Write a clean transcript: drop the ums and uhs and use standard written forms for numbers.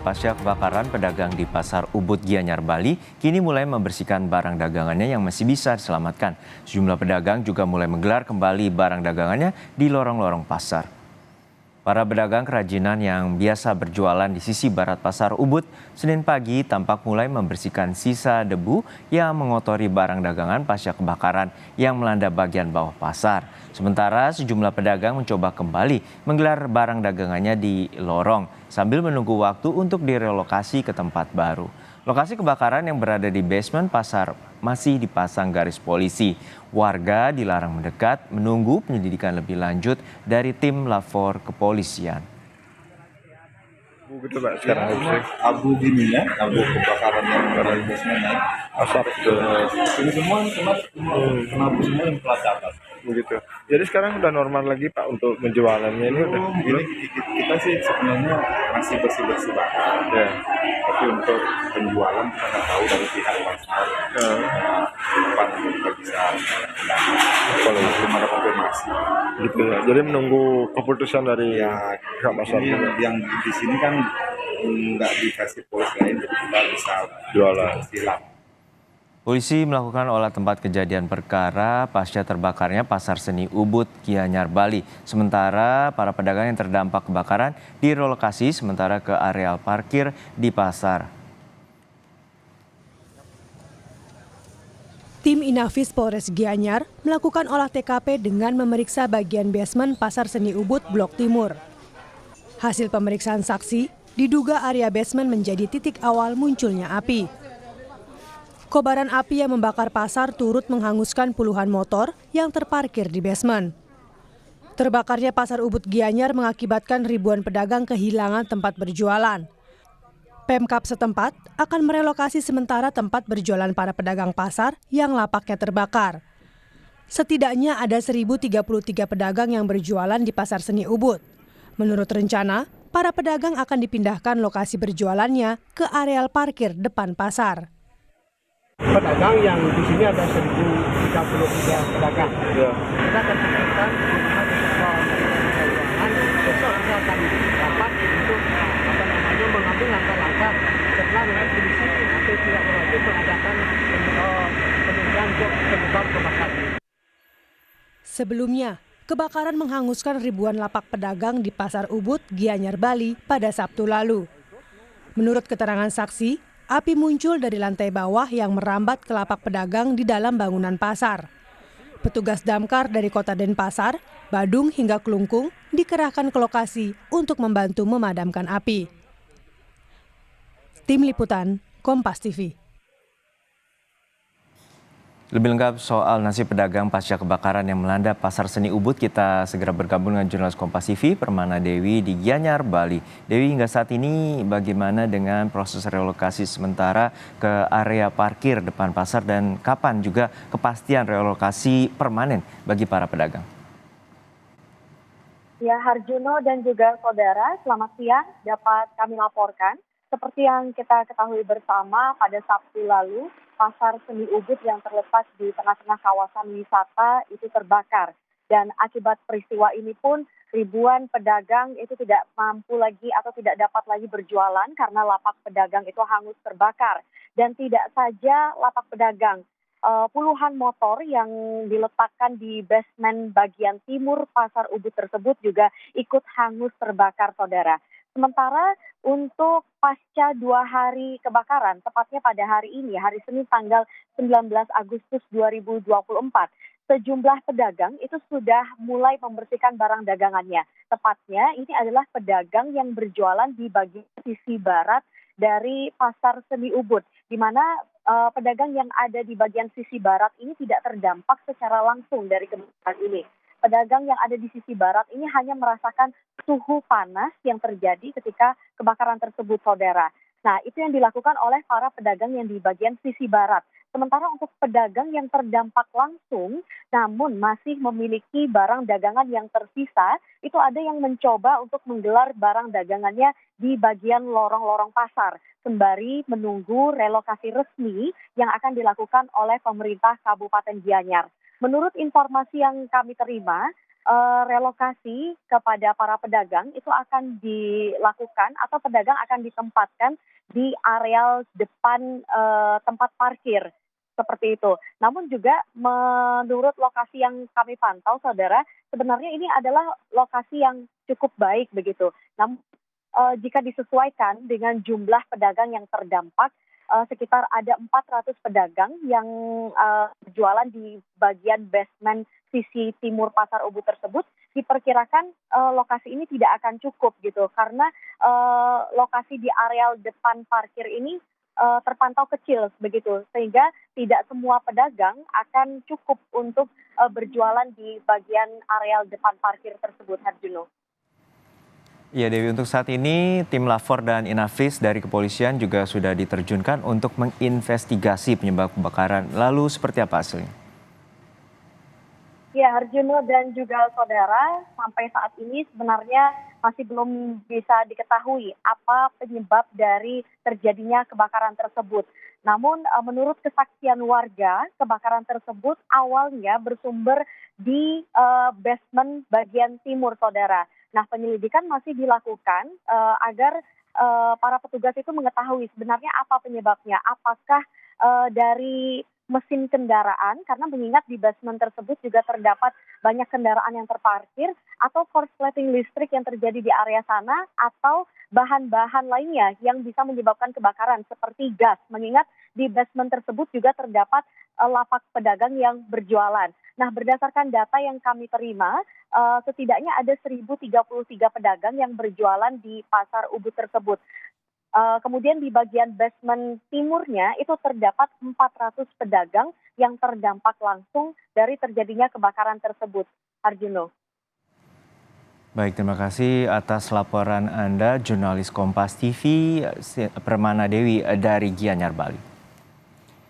pasca kebakaran, pedagang di Pasar Ubud Gianyar, Bali kini mulai membersihkan barang dagangannya yang masih bisa diselamatkan. Sejumlah pedagang juga mulai menggelar kembali barang dagangannya di lorong-lorong pasar. Para pedagang kerajinan yang biasa berjualan di sisi barat Pasar Ubud, Senin pagi tampak mulai membersihkan sisa debu yang mengotori barang dagangan pasca kebakaran yang melanda bagian bawah pasar. Sementara sejumlah pedagang mencoba kembali menggelar barang dagangannya di lorong sambil menunggu waktu untuk direlokasi ke tempat baru. Lokasi kebakaran yang berada di basement pasar masih dipasang garis polisi. Warga dilarang mendekat menunggu penyelidikan lebih lanjut dari tim lapor kepolisian. Gitu Pak, sekarang Abu gini ya, abu kebakaran yang dari basement naik asap ke ini semua kena abu semua yang plat atas. begitu. Jadi sekarang udah normal lagi Pak untuk penjualannya ini udah Ini kita sih sebenarnya masih bersih barang, ya. tapi untuk penjualan kita nggak tahu dari pihak pasar kapan kita bisa kalau belum ada konfirmasi. Gitu ya. Jadi menunggu keputusan dari Ya, pihak pasar ini juga. yang di sini kan nggak dikasih polis lain, jadi kita bisa Jualan. silang. Polisi melakukan olah tempat kejadian perkara pasca terbakarnya Pasar Seni Ubud Gianyar, Bali. Sementara para pedagang yang terdampak kebakaran direlokasi sementara ke areal parkir di pasar. Tim Inafis Polres Gianyar melakukan olah TKP dengan memeriksa bagian basement Pasar Seni Ubud Blok Timur. Hasil pemeriksaan saksi, diduga area basement menjadi titik awal munculnya api. Kobaran api yang membakar pasar turut menghanguskan puluhan motor yang terparkir di basement. Terbakarnya Pasar Ubud Gianyar mengakibatkan ribuan pedagang kehilangan tempat berjualan. Pemkab setempat akan merelokasi sementara tempat berjualan para pedagang pasar yang lapaknya terbakar. Setidaknya ada 1.033 pedagang yang berjualan di Pasar Seni Ubud. Menurut rencana, para pedagang akan dipindahkan lokasi berjualannya ke areal parkir depan pasar. Pedagang yang di sini ada 1.033 pedagang. Ya. Kita akan pindahkan bagaimana besok kita akan dapat untuk mengambil langkah-langkah setelah dengan polisi atau pihak berwajib mengadakan penelitian untuk penyebab kebakaran. Sebelumnya, kebakaran menghanguskan ribuan lapak pedagang di Pasar Ubud Gianyar, Bali pada Sabtu lalu. Menurut keterangan saksi, api muncul dari lantai bawah yang merambat ke lapak pedagang di dalam bangunan pasar. Petugas damkar dari Kota Denpasar, Badung hingga Klungkung dikerahkan ke lokasi untuk membantu memadamkan api. Tim Liputan, Kompas TV. Lebih lengkap soal nasib pedagang pasca kebakaran yang melanda Pasar Seni Ubud, kita segera bergabung dengan jurnalis Kompas TV, Permana Dewi di Gianyar, Bali. Dewi, hingga saat ini bagaimana dengan proses relokasi sementara ke area parkir depan pasar dan kapan juga kepastian relokasi permanen bagi para pedagang? Ya, Harjuno dan juga saudara, selamat siang. Dapat kami laporkan, seperti yang kita ketahui bersama pada Sabtu lalu, Pasar Seni Ubud yang terletak di tengah-tengah kawasan wisata itu terbakar. Dan akibat peristiwa ini pun ribuan pedagang itu tidak mampu lagi atau tidak dapat lagi berjualan karena lapak pedagang itu hangus terbakar. Dan tidak saja lapak pedagang, puluhan motor yang diletakkan di basement bagian timur Pasar Ubud tersebut juga ikut hangus terbakar, saudara. Sementara untuk pasca 2 hari kebakaran, tepatnya pada hari ini, hari Senin tanggal 19 Agustus 2024, sejumlah pedagang itu sudah mulai membersihkan barang dagangannya. Tepatnya ini adalah pedagang yang berjualan di bagian sisi barat dari Pasar Seni Ubud, di mana pedagang yang ada di bagian sisi barat ini tidak terdampak secara langsung dari kebakaran ini. Pedagang yang ada di sisi barat ini hanya merasakan suhu panas yang terjadi ketika kebakaran tersebut, saudara. Nah, itu yang dilakukan oleh para pedagang yang di bagian sisi barat. Sementara untuk pedagang yang terdampak langsung, namun masih memiliki barang dagangan yang tersisa, itu ada yang mencoba untuk menggelar barang dagangannya di bagian lorong-lorong pasar, sembari menunggu relokasi resmi yang akan dilakukan oleh pemerintah Kabupaten Gianyar. Menurut informasi yang kami terima, relokasi kepada para pedagang itu akan dilakukan atau pedagang akan ditempatkan di areal depan tempat parkir seperti itu. Namun juga menurut lokasi yang kami pantau, saudara, sebenarnya ini adalah lokasi yang cukup baik begitu. Namun jika disesuaikan dengan jumlah pedagang yang terdampak, sekitar ada 400 pedagang yang berjualan di bagian basement sisi timur Pasar Ubud tersebut, diperkirakan lokasi ini tidak akan cukup gitu, karena lokasi di areal depan parkir ini terpantau kecil begitu, sehingga tidak semua pedagang akan cukup untuk berjualan di bagian areal depan parkir tersebut, Harjuno. Ya Dewi, untuk saat ini tim Lafor dan Inafis dari kepolisian juga sudah diterjunkan untuk menginvestigasi penyebab kebakaran. Lalu seperti apa hasilnya? Ya, Harjuno dan juga saudara, sampai saat ini sebenarnya masih belum bisa diketahui apa penyebab dari terjadinya kebakaran tersebut. Namun menurut kesaksian warga, kebakaran tersebut awalnya bersumber di basement bagian timur, saudara. Nah, penyelidikan masih dilakukan agar para petugas itu mengetahui sebenarnya apa penyebabnya. Apakah dari mesin kendaraan, karena mengingat di basement tersebut juga terdapat banyak kendaraan yang terparkir, atau korsleting listrik yang terjadi di area sana, atau bahan-bahan lainnya yang bisa menyebabkan kebakaran seperti gas, mengingat di basement tersebut juga terdapat lapak pedagang yang berjualan. Nah, berdasarkan data yang kami terima, setidaknya ada 1.033 pedagang yang berjualan di Pasar Ubud tersebut. Kemudian di bagian basement timurnya itu terdapat 400 pedagang yang terdampak langsung dari terjadinya kebakaran tersebut, Harjuno. Baik, terima kasih atas laporan Anda, jurnalis Kompas TV, Permana Dewi dari Gianyar, Bali.